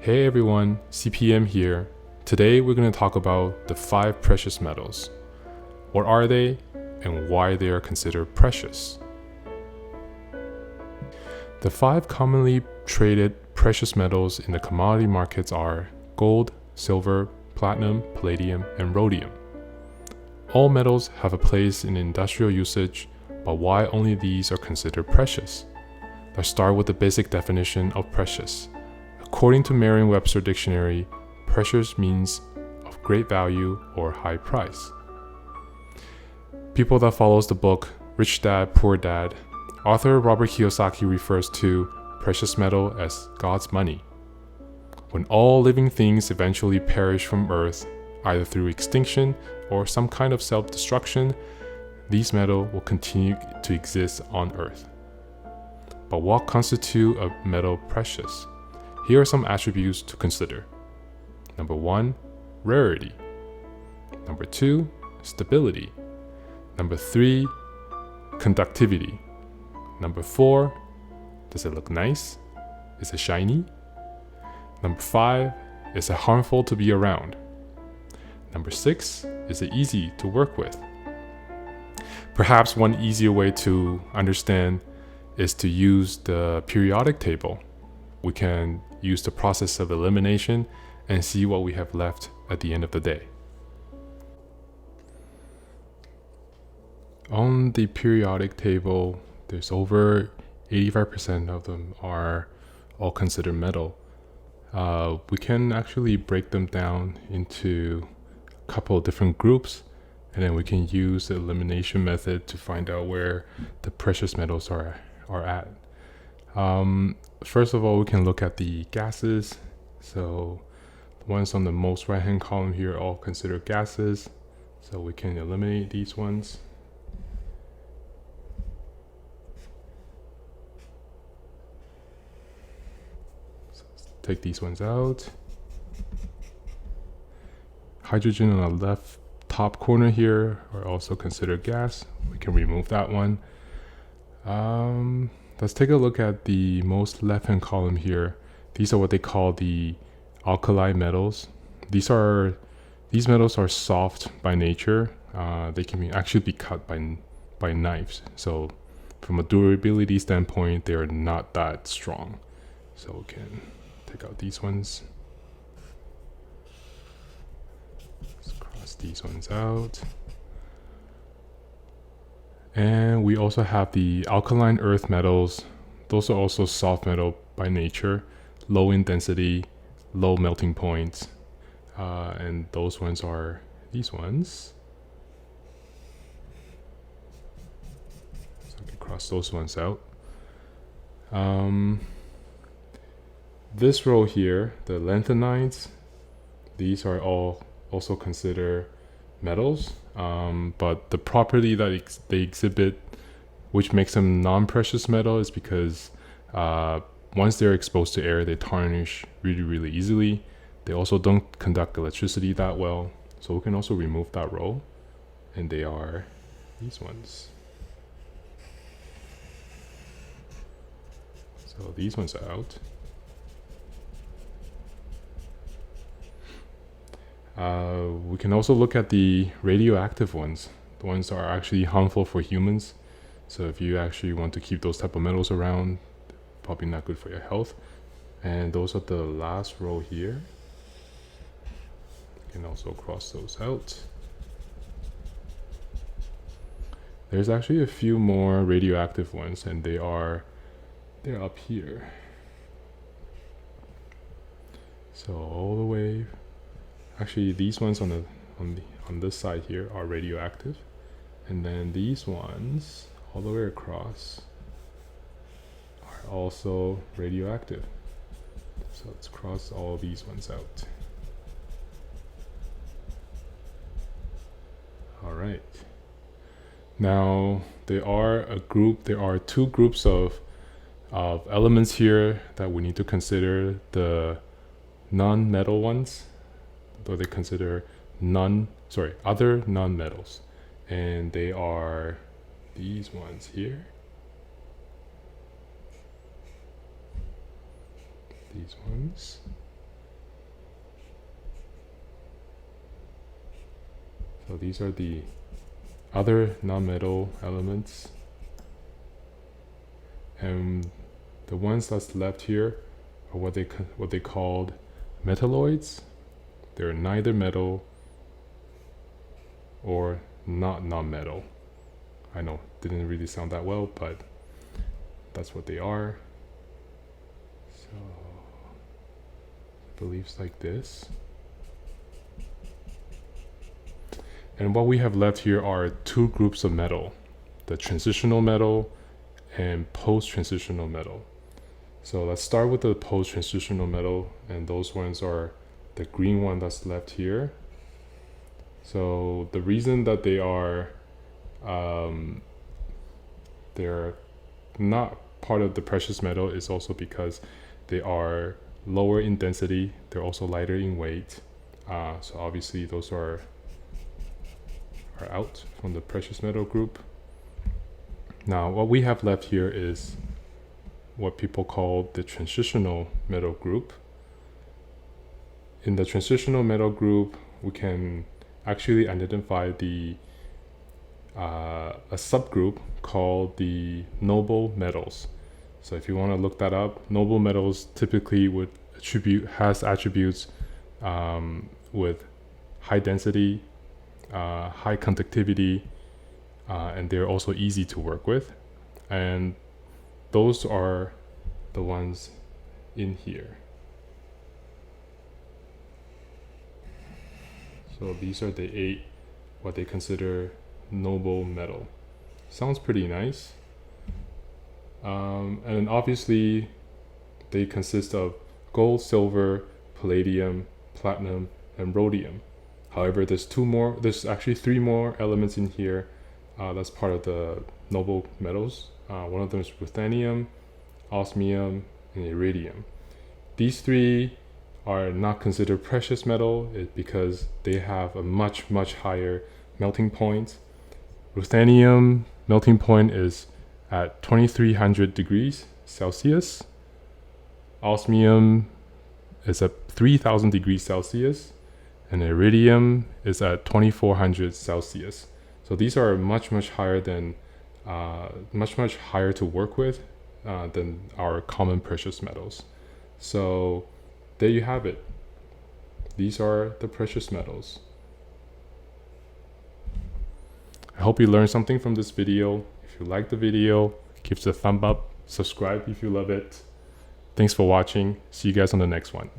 Hey everyone, CPM here. Today we're going to talk about the 5 precious metals. What are they and why they are considered precious? The 5 commonly traded precious metals in the commodity markets are gold, silver, platinum, palladium, and rhodium. All metals have a place in industrial usage, but why only these are considered precious? Let's start with the basic definition of precious. According to Merriam-Webster Dictionary, precious means of great value or high price. People that follows the book Rich Dad, Poor Dad, author Robert Kiyosaki refers to precious metal as God's money. When all living things eventually perish from Earth, either through extinction or some kind of self-destruction, these metals will continue to exist on Earth. But what constitutes a metal precious? Here are some attributes to consider. Number 1, rarity. Number 2, stability. Number 3, conductivity. Number 4, does it look nice? Is it shiny? Number 5, is it harmful to be around? Number 6, is it easy to work with? Perhaps one easier way to understand is to use the periodic table. We can use the process of elimination and see what we have left at the end of the day. On the periodic table, there's over 85% of them are all considered metal. We can actually break them down into a couple of different groups, and then we can use the elimination method to find out where the precious metals are at. First of all, we can look at the gases. So the ones on the most right hand column here are all considered gases. So we can eliminate these ones. So let's take these ones out. Hydrogen on the left top corner here are also considered gas. We can remove that one. Let's take a look at the most left-hand column here. These are what they call the alkali metals. These metals are soft by nature. They can actually be cut by knives. So from a durability standpoint, they are not that strong. So we can take out these ones. Let's cross these ones out. And we also have the alkaline earth metals. Those are also soft metal by nature, low in density, low melting points. And those ones are these ones. So I can cross those ones out. This row here, the lanthanides, these are all also considered metals, but the property that they exhibit, which makes them non-precious metal, is because once they're exposed to air, they tarnish really easily. They also don't conduct electricity that well, so we can also remove that row, and they are these ones. So these ones are out. We can also look at the radioactive ones. The ones that are actually harmful for humans. So if you actually want to keep those type of metals around, probably not good for your health. And those are the last row here. You can also cross those out. There's actually a few more radioactive ones, and they're up here. So all the way. Actually, these ones on this side here are radioactive, and then these ones all the way across are also radioactive. So let's cross all these ones out. All right. Now there are 2 groups of elements here that we need to consider: the non-metal ones, though they consider other non-metals, and they are these ones here, these ones, So these are the other non-metal elements, and the ones that's left here are what they called metalloids. They're neither metal or not non-metal. I know, didn't really sound that well, but that's what they are. So I believe it's like this. And what we have left here are two groups of metal, the transitional metal and post-transitional metal. So let's start with the post-transitional metal, and those ones are the green one that's left here. So the reason that they're not part of the precious metal is also because they are lower in density. They're also lighter in weight. So obviously those are out from the precious metal group. Now what we have left here is what people call the transitional metal group. In the transitional metal group, we can actually identify a subgroup called the noble metals. So if you want to look that up, noble metals typically has attributes with high density, high conductivity, and they're also easy to work with. And those are the ones in here. So these are the 8 what they consider noble metal. Sounds pretty nice. And obviously they consist of gold, silver, palladium, platinum, and rhodium. However, there's actually 3 more elements in here that's part of the noble metals. One of them is ruthenium, osmium, and iridium. These 3 are not considered precious metal because they have a much higher melting point. Ruthenium melting point is at 2300 degrees Celsius. Osmium is at 3000 degrees Celsius, and iridium is at 2400 Celsius. So these are much higher than much higher to work with than our common precious metals. So there you have it. These are the precious metals. I hope you learned something from this video. If you like the video, give it a thumb up, subscribe if you love it. Thanks for watching. See you guys on the next one.